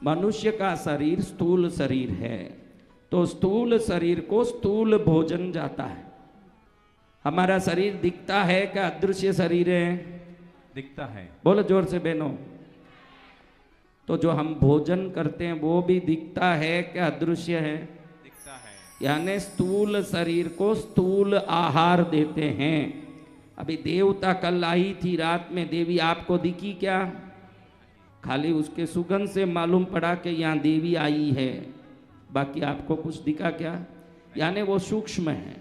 मनुष्य का शरीर स्थूल शरीर है, तो स्थूल शरीर को स्थूल भोजन जाता है। हमारा शरीर दिखता है क्या अदृश्य शरीर है? दिखता है। बोलो जोर से बहनों। तो जो हम भोजन करते हैं वो भी दिखता है क्या अदृश्य है? दिखता है। यानी स्थूल शरीर को स्थूल आहार देते हैं। अभी देवता कल आई थी रात में, देवी आपको दिखी क्या? खाली उसके सुगंध से मालूम पड़ा कि यहाँ देवी आई है, बाकी आपको कुछ दिखा क्या? यानी वो सूक्ष्म है।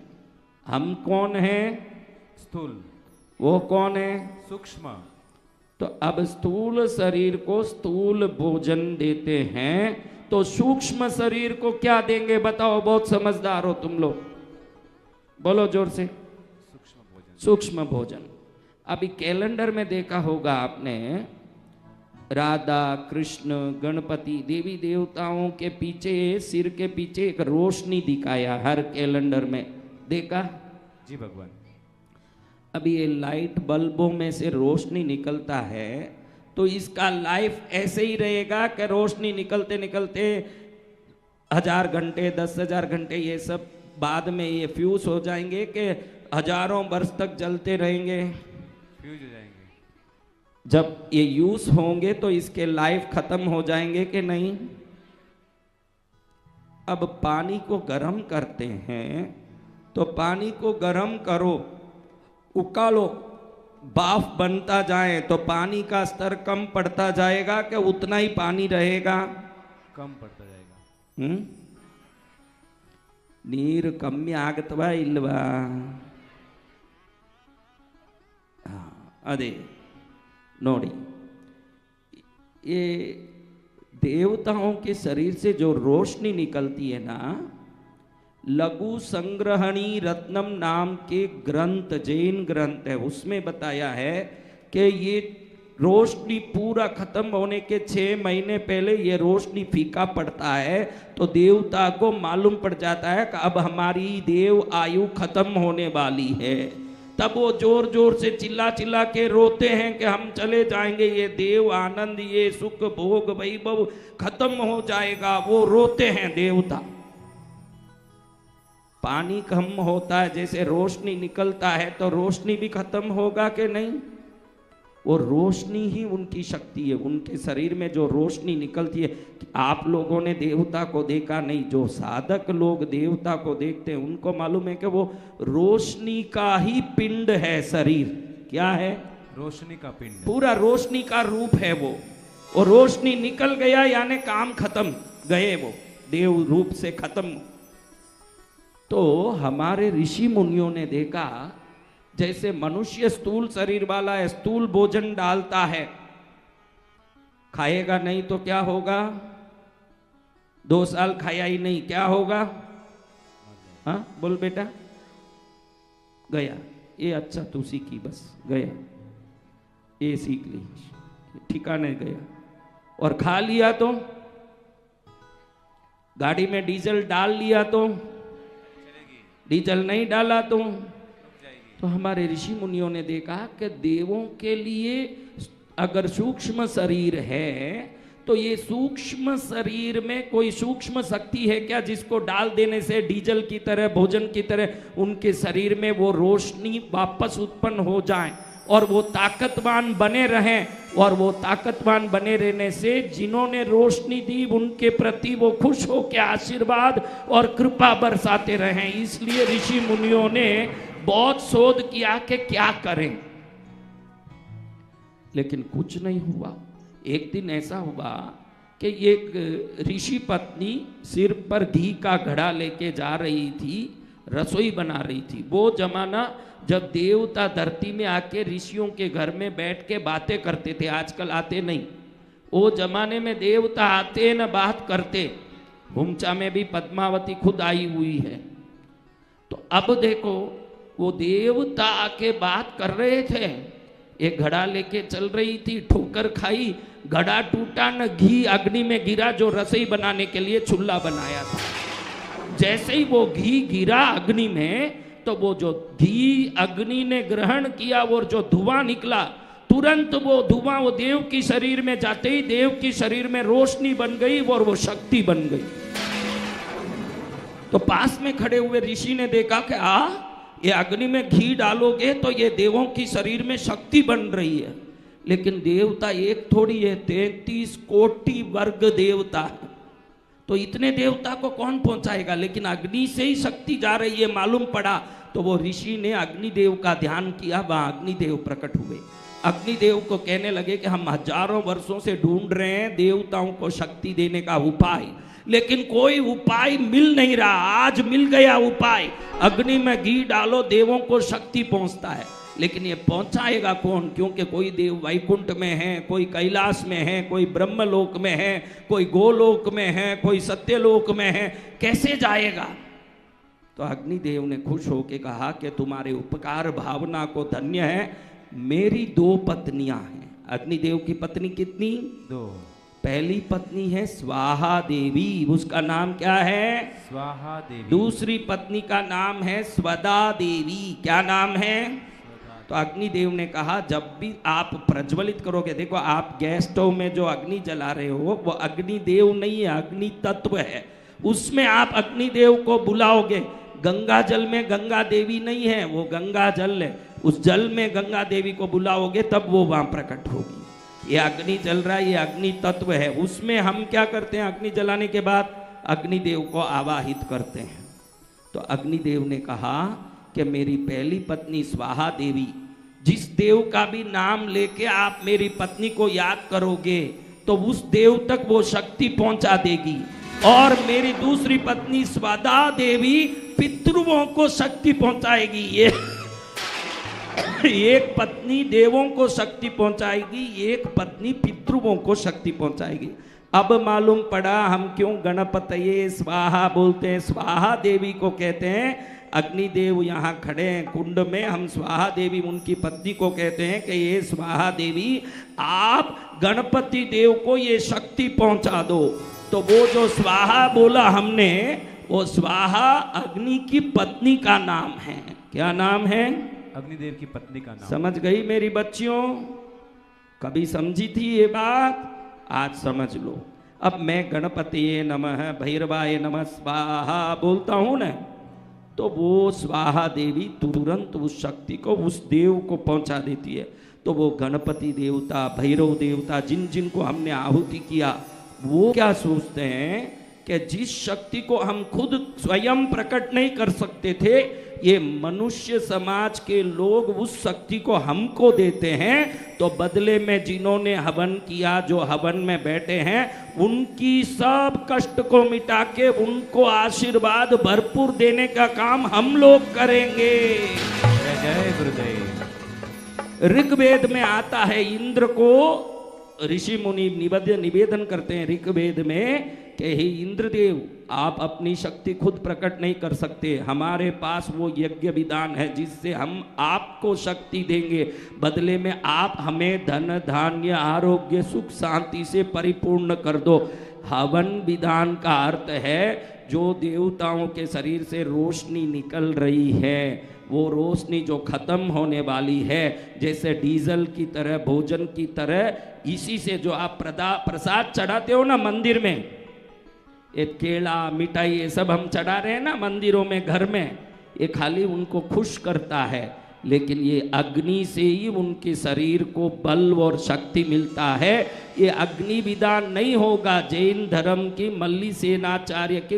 हम कौन हैं? स्थूल। वो कौन है? सूक्ष्म। तो अब स्थूल शरीर को स्थूल भोजन देते हैं, तो सूक्ष्म शरीर को क्या देंगे बताओ? बहुत समझदार हो तुम लोग, बोलो जोर से। सूक्ष्म भोजन। सूक्ष्म भोजन। अभी कैलेंडर में देखा होगा आपने, राधा कृष्ण गणपति देवी देवताओं के पीछे, सिर के पीछे एक रोशनी दिखाया हर कैलेंडर में, देखा? जी भगवान। अभी ये लाइट बल्बों में से रोशनी निकलता है, तो इसका लाइफ ऐसे ही रहेगा कि रोशनी निकलते निकलते 1000 घंटे 10,000 घंटे ये सब बाद में ये फ्यूज हो जाएंगे कि हजारों वर्ष तक जलते रहेंगे? फ्यूज हो जाएंगे। जब ये यूज होंगे तो इसके लाइफ खत्म हो जाएंगे कि नहीं? अब पानी को गर्म करते हैं, तो पानी को गर्म करो, उकालो, बाफ बनता जाए तो पानी का स्तर कम पड़ता जाएगा कि उतना ही पानी रहेगा? कम पड़ता जाएगा। ನೀರು ಕಮ್ಮಿ ಆಗತ್ವಾ ಇಲ್ವಾ? अदे नोड़ी, ये देवताओं के शरीर से जो रोशनी निकलती है ना, लघु संग्रहणी रत्नम नाम के ग्रंथ, जैन ग्रंथ है, उसमें बताया है कि ये रोशनी पूरा खत्म होने के 6 महीने पहले ये रोशनी फीका पड़ता है, तो देवता को मालूम पड़ जाता है कि अब हमारी देव आयु खत्म होने वाली है। तब वो जोर जोर से चिल्ला चिल्ला के रोते हैं कि हम चले जाएंगे, ये देव आनंद, ये सुख भोग वैभव खत्म हो जाएगा। वो रोते हैं देवता। पानी कम होता है, जैसे रोशनी निकलता है तो रोशनी भी खत्म होगा कि नहीं? वो रोशनी ही उनकी शक्ति है, उनके शरीर में जो रोशनी निकलती है। आप लोगों ने देवता को देखा नहीं, जो साधक लोग देवता को देखते हैं उनको मालूम है कि वो रोशनी का ही पिंड है शरीर। क्या है? रोशनी का पिंड। पूरा रोशनी का रूप है वो। और रोशनी निकल गया यानी काम खत्म, गए वो देव रूप से खत्म। तो हमारे ऋषि मुनियों ने देखा, जैसे मनुष्य स्थूल शरीर वाला है, स्थूल भोजन डालता है, खाएगा नहीं तो क्या होगा? 2 साल खाया ही नहीं, क्या होगा? हाँ बोल बेटा। गया ये, अच्छा तू सीखी, बस गया ये, सीख ली, ठिकाने गया। और खा लिया तो, गाड़ी में डीजल डाल लिया तो, डीजल नहीं डाला तो हमारे ऋषि मुनियों ने देखा कि देवों के लिए अगर सूक्ष्म शरीर है, तो ये सूक्ष्म शरीर में कोई सूक्ष्म शक्ति है क्या, जिसको डाल देने से डीजल की तरह, भोजन की तरह उनके शरीर में वो रोशनी वापस उत्पन्न हो जाए और वो ताकतवान बने रहें। और वो ताकतवान बने रहने से जिन्होंने रोशनी दी उनके प्रति वो खुश हो के आशीर्वाद और कृपा बरसाते रहें। इसलिए ऋषि मुनियों ने बहुत शोध किया कि क्या करें, लेकिन कुछ नहीं हुआ। एक दिन ऐसा हुआ कि एक ऋषि पत्नी सिर पर घी का घड़ा लेके जा रही थी, रसोई बना रही थी। वो जमाना जब देवता धरती में आके ऋषियों के घर में बैठ के बातें करते थे, आजकल आते नहीं। वो जमाने में देवता आते न बात करते। हुमचा में भी पद्मावती खुद आई हुई है। तो अब देखो, वो देवता आके बात कर रहे थे, एक घड़ा लेके चल रही थी, ठोकर खाई, घड़ा टूटा, न घी अग्नि में गिरा जो रसोई बनाने के लिए चूल्हा बनाया था। जैसे ही वो घी गिरा अग्नि में, तो वो जो घी अग्नि ने ग्रहण किया और जो धुआं निकला, तुरंत वो धुआं वो देव की शरीर में जाते ही देव की शरीर में रोशनी बन गई और वो शक्ति बन गई। तो पास में खड़े हुए ऋषि ने देखा कि ये अग्नि में घी डालोगे तो ये देवों की शरीर में शक्ति बन रही है, लेकिन देवता एक थोड़ी है, 33 कोटि वर्ग देवता है, तो इतने देवता को कौन पहुंचाएगा। लेकिन अग्नि से ही शक्ति जा रही है मालूम पड़ा। तो वो ऋषि ने अग्निदेव का ध्यान किया, वहां अग्निदेव प्रकट हुए। अग्निदेव को कहने लगे कि हम हजारों वर्षों से ढूंढ रहे हैं देवताओं को शक्ति देने का उपाय, लेकिन कोई उपाय मिल नहीं रहा। आज मिल गया उपाय, अग्नि में घी डालो देवों को शक्ति पहुंचता है। लेकिन ये पहुंचाएगा कौन, क्योंकि कोई देव वैकुंठ में है, कोई कैलाश में है, कोई ब्रह्मलोक में है, कोई गोलोक में है, कोई सत्यलोक में है, कैसे जाएगा। तो अग्निदेव ने खुश होकर कहा कि तुम्हारे उपकार भावना को धन्य है। मेरी 2 पत्नियां हैं। अग्निदेव की पत्नी कितनी? 2। पहली पत्नी है स्वाहा देवी, उसका नाम क्या है? स्वाहा देवी। दूसरी पत्नी का नाम है स्वदा देवी। क्या नाम है? तो अग्निदेव ने कहा जब भी आप प्रज्वलित करोगे, देखो आप गैस स्टोव में जो अग्नि जला रहे हो वो अग्निदेव नहीं है, अग्नि तत्व है, उसमें आप अग्निदेव को बुलाओगे। गंगा जल में गंगा देवी नहीं है, वो गंगा जल है, उस जल में गंगा देवी को बुलाओगे तब वो वहां प्रकट होगी। ये अग्नि जल रहा है, ये अग्नि तत्व है, उसमें हम क्या करते हैं, अग्नि जलाने के बाद अग्निदेव को आवाहित करते हैं। तो अग्निदेव ने कहा कि मेरी पहली पत्नी स्वाहा देवी, जिस देव का भी नाम लेके आप मेरी पत्नी को याद करोगे तो उस देव तक वो शक्ति पहुंचा देगी। और मेरी दूसरी पत्नी स्वदा देवी पितृओं को शक्ति पहुंचाएगी। ये एक पत्नी देवों को शक्ति पहुंचाएगी, एक पत्नी पितृओं को शक्ति पहुंचाएगी। अब मालूम पड़ा हम क्यों गणपतये स्वाहा बोलते हैं। स्वाहा देवी को कहते हैं, अग्निदेव यहाँ खड़े हैं कुंड में, हम स्वाहा देवी उनकी पत्नी को कहते हैं कि ये स्वाहा देवी आप गणपति देव को ये शक्ति पहुंचा दो। तो वो जो स्वाहा बोला हमने, वो स्वाहा अग्नि की पत्नी का नाम है। क्या नाम है? अग्निदेव की पत्नी का नाम। समझ गई मेरी बच्चियों? कभी समझी थी ये बात? आज समझ लो। अब मैं गणपतिये नमः भैरवाय नमः स्वाहा बोलता हूं ना, तो वो स्वाहा देवी तुरंत उस शक्ति को उस देव को पहुंचा देती है। तो वो गणपति देवता, भैरव देवता, जिन जिन को हमने आहुति किया, वो क्या सोचते हैं कि जिस शक्ति को हम खुद स्वयं प्रकट नहीं कर सकते थे, ये मनुष्य समाज के लोग उस शक्ति को हमको देते हैं। तो बदले में जिन्होंने हवन किया, जो हवन में बैठे हैं, उनकी सब कष्ट को मिटा के उनको आशीर्वाद भरपूर देने का काम हम लोग करेंगे। जय गुरुदेव। ऋग्वेद में आता है, इंद्र को ऋषि मुनि निवेदन करते हैं ऋग्वेद में कि हे इंद्रदेव, आप अपनी शक्ति खुद प्रकट नहीं कर सकते, हमारे पास वो यज्ञ विधान है जिससे हम आपको शक्ति देंगे। बदले में आप हमें धन धान्य आरोग्य सुख शांति से परिपूर्ण कर दो। हवन विधान का अर्थ है जो देवताओं के शरीर से रोशनी निकल रही है, वो रोशनी जो खत्म होने वाली है, जैसे डीजल की तरह, भोजन की तरह, इसी से जो आप प्रसाद चढ़ाते हो ना मंदिर में, ये केला मिठाई ये सब हम चढ़ा रहे हैं ना मंदिरों में, घर में, ये खाली उनको खुश करता है, लेकिन ये अग्नि से ही उनके शरीर को बल और शक्ति मिलता है। ये अग्नि विधान नहीं होगा। जैन धर्म की मल्ली सेनाचार्य की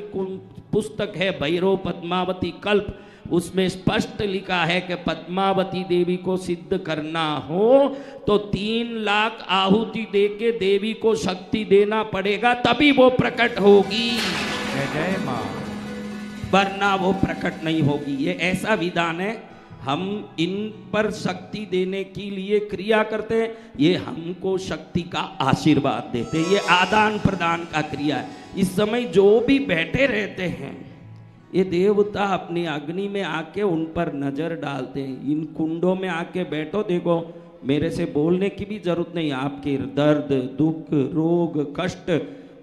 पुस्तक है भैरव पद्मावती कल्प, उसमें स्पष्ट लिखा है कि पद्मावती देवी को सिद्ध करना हो तो 3 लाख आहुति देके देवी को शक्ति देना पड़ेगा, तभी वो प्रकट होगी। जय मां। वरना वो प्रकट नहीं होगी। ये ऐसा विधान है, हम इन पर शक्ति देने के लिए क्रिया करते हैं, ये हमको शक्ति का आशीर्वाद देते हैं। ये आदान प्रदान का क्रिया है। इस समय जो भी बैठे रहते हैं, ये देवता अपनी अग्नि में आके उन पर नजर डालते हैं। इन कुंडों में आके बैठो, देखो मेरे से बोलने की भी जरूरत नहीं, आपके दर्द दुख रोग कष्ट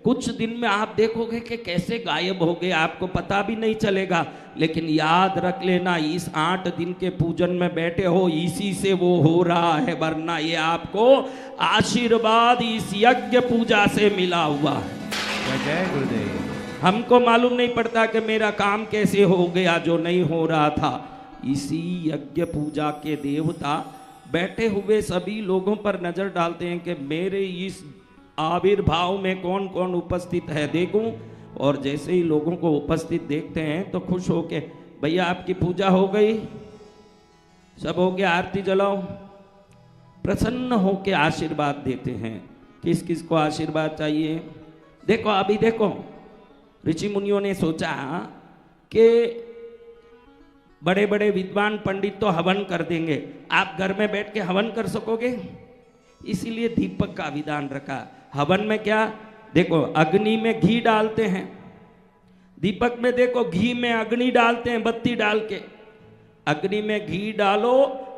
कुछ दिन में आप देखोगे कि कैसे गायब हो गए, आपको पता भी नहीं चलेगा। लेकिन याद रख लेना, इस 8 दिन के पूजन में बैठे हो, इसी से वो हो रहा है, वरना ये आपको आशीर्वाद इस यज्ञ पूजा से मिला हुआ है। जय गुरुदेव। हमको मालूम नहीं पड़ता कि मेरा काम कैसे हो गया जो नहीं हो रहा था। इसी यज्ञ पूजा के देवता बैठे हुए सभी लोगों पर नजर डालते हैं कि मेरे इस आविर्भाव में कौन कौन उपस्थित है देखूं। और जैसे ही लोगों को उपस्थित देखते हैं तो खुश होके, भैया आपकी पूजा हो गई, सब हो गया, आरती जलाओ। प्रसन्न होके आशीर्वाद देते हैं। किस किस को आशीर्वाद चाहिए? देखो अभी देखो, ऋषि मुनियों ने सोचा कि बड़े बड़े विद्वान पंडित तो हवन कर देंगे, आप घर में बैठ के हवन कर सकोगे? इसीलिए दीपक का विधान रखा। हवन में क्या, देखो अग्नि में घी डालते हैं, दीपक में देखो घी में अग्नि डालते हैं, बत्ती डाल के। अग्नि में घी डालो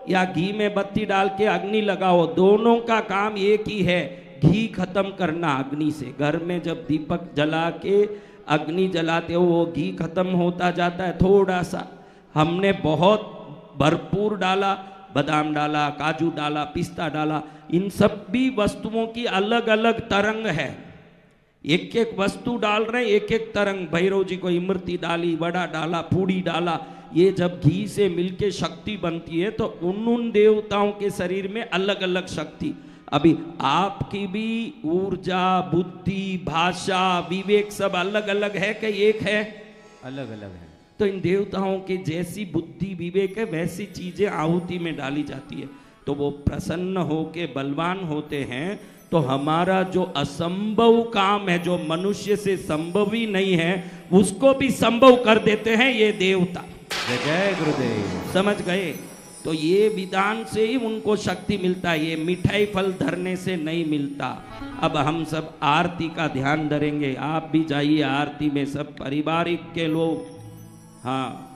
या घी में बत्ती डाल के अग्नि लगाओ, दोनों का काम एक ही है, घी खत्म करना अग्नि से। घर में जब दीपक जला के अग्नि जलाते हो वो घी खत्म होता जाता है थोड़ा सा। हमने बहुत भरपूर डाला, बादाम डाला, काजू डाला, पिस्ता डाला, इन सब भी वस्तुओं की अलग अलग तरंग है। एक एक वस्तु डाल रहे हैं, एक एक तरंग। भैरव जी को इमरती डाली, वड़ा डाला, पूड़ी डाला, ये जब घी से मिलके शक्ति बनती है तो उन देवताओं के शरीर में अलग अलग शक्ति। अभी आपकी भी ऊर्जा, बुद्धि, भाषा, विवेक सब अलग अलग है कि एक है? अलग अलग है। तो इन देवताओं के जैसी बुद्धि विवेक है वैसी चीजें आहुति में डाली जाती है तो वो प्रसन्न होके बलवान होते हैं। तो हमारा जो असंभव काम है, जो मनुष्य से संभव ही नहीं है, उसको भी संभव कर देते हैं ये देवता। जय गुरुदेव। समझ गए? तो ये विधान से ही उनको शक्ति मिलता है, ये मिठाई फल धरने से नहीं मिलता। अब हम सब आरती का ध्यान धरेंगे, आप भी जाइए आरती में, सब पारिवारिक के लोग। हाँ,